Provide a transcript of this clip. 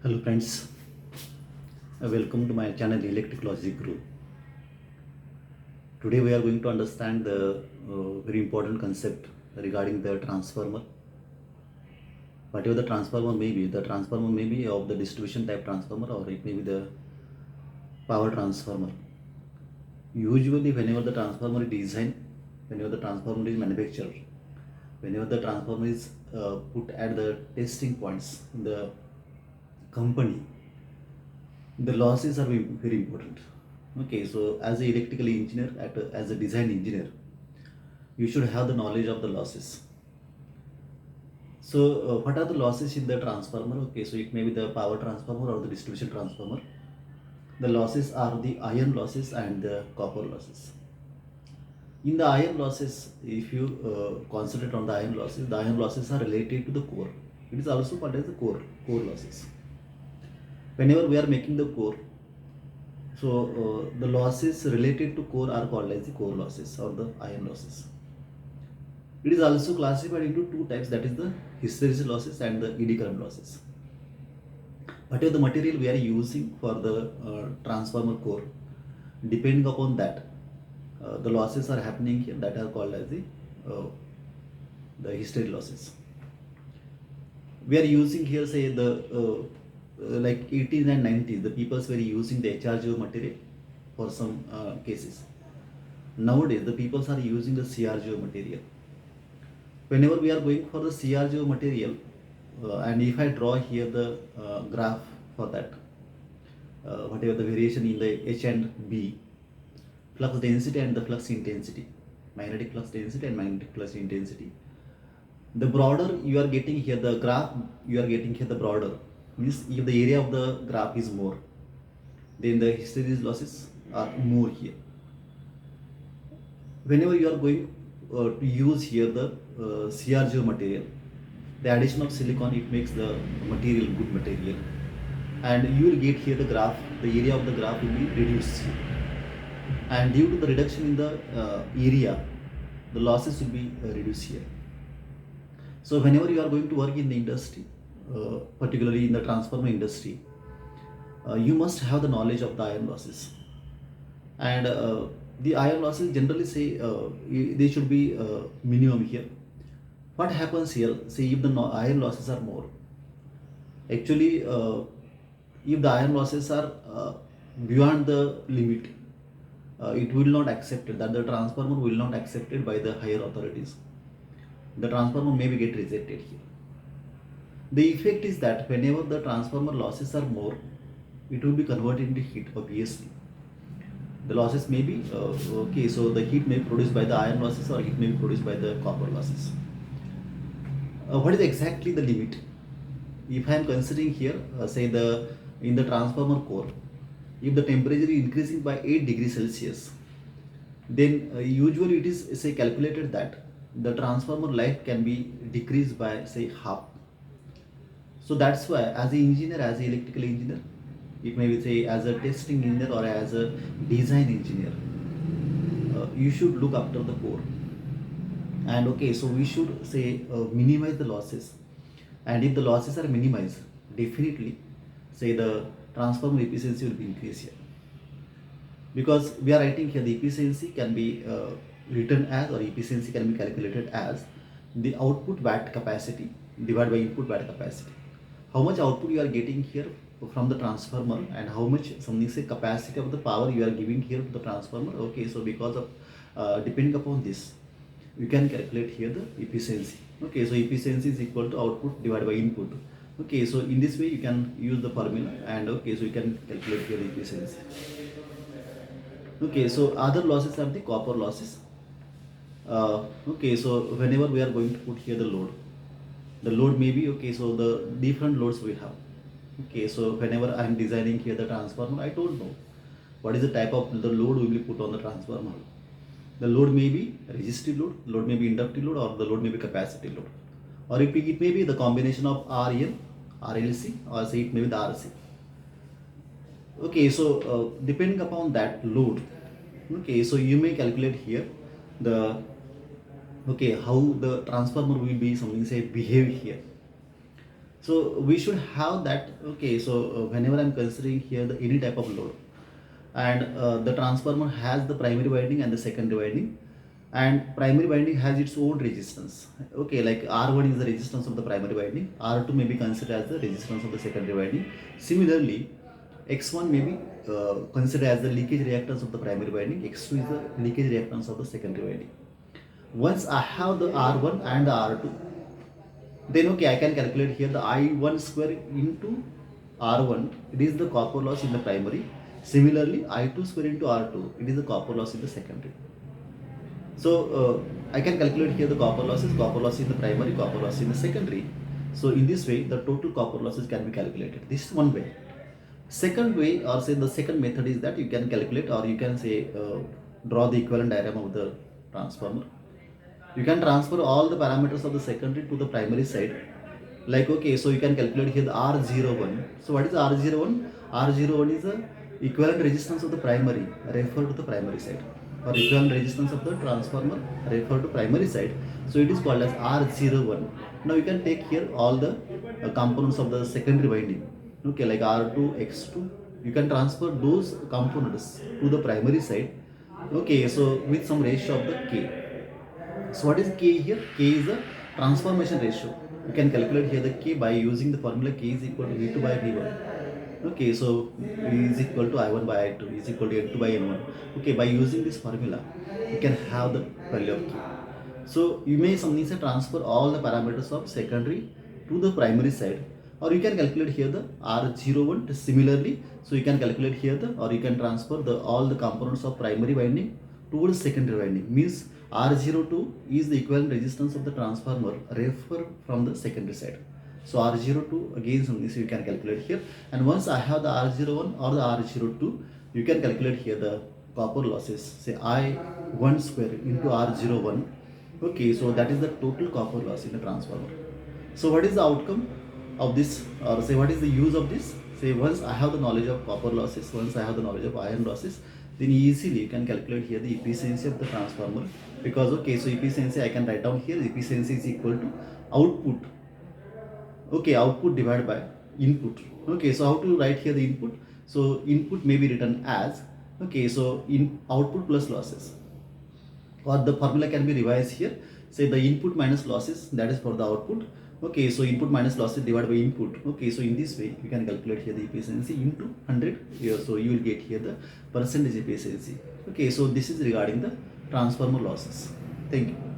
Hello friends, welcome to my channel Electric Logic Group. Today we are going to understand the very important concept regarding the transformer. Whatever the transformer may be of the distribution type transformer or it may be the power transformer. Usually whenever the transformer is designed, whenever the transformer is manufactured, whenever the transformer is put at the testing points in the company, the losses are very important. Okay, so as a electrical engineer, as a design engineer, you should have the knowledge of the losses. So what are the losses in the transformer? Okay, so it may be the power transformer or the distribution transformer. The losses are the iron losses and the copper losses. In the iron losses, if you concentrate on the iron losses are related to the core. It is also called as the core losses. Whenever we are making the core, so the losses related to core are called as the core losses or the iron losses. It is also classified into two types, that is the hysteresis losses and the eddy current losses. Whatever the material we are using for the transformer core, depending upon that, the losses are happening here that are called as the hysteresis losses. We are using here, say the like 80s and 90s, the people were using the HRGO material for some cases. Nowadays, the people are using the CRGO material. Whenever we are going for the CRGO material, and if I draw here the graph for that, whatever the variation in the H and B, flux density and the flux intensity, magnetic flux density and magnetic flux intensity. The broader you are getting here, the graph you are getting here, the broader means if the area of the graph is more, then the hysteresis losses are more here. Whenever you are going to use here the CRGO material, the addition of silicon, it makes the material good material, and you will get here the graph, the area of the graph will be reduced here. And due to the reduction in the area, the losses will be reduced here. So whenever you are going to work in the industry, particularly in the transformer industry, you must have the knowledge of the iron losses. And the iron losses generally say they should be minimum here. What happens here, say if the iron losses are more, actually if the iron losses are beyond the limit, it will not accept it, that the transformer will not accept it by the higher authorities. The transformer may be get rejected here. The effect is that whenever the transformer losses are more, it will be converted into heat, obviously. The losses may be okay, so the heat may be produced by the iron losses or heat may be produced by the copper losses. What is exactly the limit? If I am considering here, say in the transformer core, if the temperature is increasing by 8 degrees Celsius, then usually it is say calculated that the transformer life can be decreased by say half. So that's why as an engineer, as an electrical engineer, it may be say as a testing engineer or as a design engineer, you should look after the core. And okay, so we should say minimize the losses. And if the losses are minimized, definitely say the transformer efficiency will be increased here. Because we are writing here the efficiency can be written as, or efficiency can be calculated as the output watt capacity divided by input watt capacity. How much output you are getting here from the transformer and how much something say capacity of the power you are giving here to the transformer. Okay, so because of depending upon this, you can calculate here the efficiency. Okay, so efficiency is equal to output divided by input. Okay, so in this way you can use the formula, and okay, so you can calculate here the efficiency. Okay, so other losses are the copper losses. Okay, so whenever we are going to put here the load may be okay, so the different loads we have. Okay, so whenever I am designing here the transformer, I don't know what is the type of the load we will put on the transformer. The load may be resistive load may be inductive load, or the load may be capacitive load, or it may be the combination of RL, RLC, or say it may be the RC. Okay, so depending upon that load, okay, so you may calculate here the okay how the transformer will be something say behave here. So we should have that. Okay, so whenever I'm considering here the any type of load, and the transformer has the primary winding and the secondary winding, and primary winding has its own resistance. Okay, like R1 is the resistance of the primary winding, R2 may be considered as the resistance of the secondary winding. Similarly, X1 may be considered as the leakage reactance of the primary winding, X2 is the leakage reactance of the secondary winding. Once I have the R1 and the R2, then okay, I can calculate here the I1 square into R1, it is the copper loss in the primary. Similarly, I2 square into R2, it is the copper loss in the secondary. So I can calculate here the copper loss in the primary, copper loss in the secondary. So in this way, the total copper losses can be calculated. This is one way. Second way, or say the second method, is that you can calculate, or you can say draw the equivalent diagram of the transformer. You can transfer all the parameters of the secondary to the primary side. Like okay, so you can calculate here the R01. So what is R01? R01 is the equivalent resistance of the primary referred to the primary side, or equivalent resistance of the transformer referred to primary side. So it is called as R01. Now you can take here all the components of the secondary winding. Okay, like R2, X2. You can transfer those components to the primary side. Okay, so with some ratio of the K. So what is K here? K is the transformation ratio. You can calculate here the K by using the formula K is equal to V2 by V1. Okay, so V is equal to I1 by I2 is equal to N2 by N1. Okay, by using this formula, you can have the value of K. So you may something say transfer all the parameters of secondary to the primary side, or you can calculate here the R01 similarly. So you can calculate here the, or you can transfer the all the components of primary winding towards secondary winding. Means R02 is the equivalent resistance of the transformer refer from the secondary side. So R02 again something so you can calculate here. And once I have the R01 or the R02, you can calculate here the copper losses. Say I1 square into R01. Okay, so that is the total copper loss in the transformer. So what is the outcome of this, or say what is the use of this? Say once I have the knowledge of copper losses, once I have the knowledge of iron losses, then easily you can calculate here the efficiency of the transformer. Because okay, so efficiency I can write down here, efficiency is equal to output. Okay, output divided by input. Okay, so how to write here the input? So input may be written as, okay, so in output plus losses, or the formula can be revised here. Say the input minus losses, that is for the output. Okay, so input minus losses divided by input. Okay, so in this way you can calculate here the efficiency into 100 here, so you will get here the percentage efficiency. Okay, so this is regarding the transformer losses. Thank you.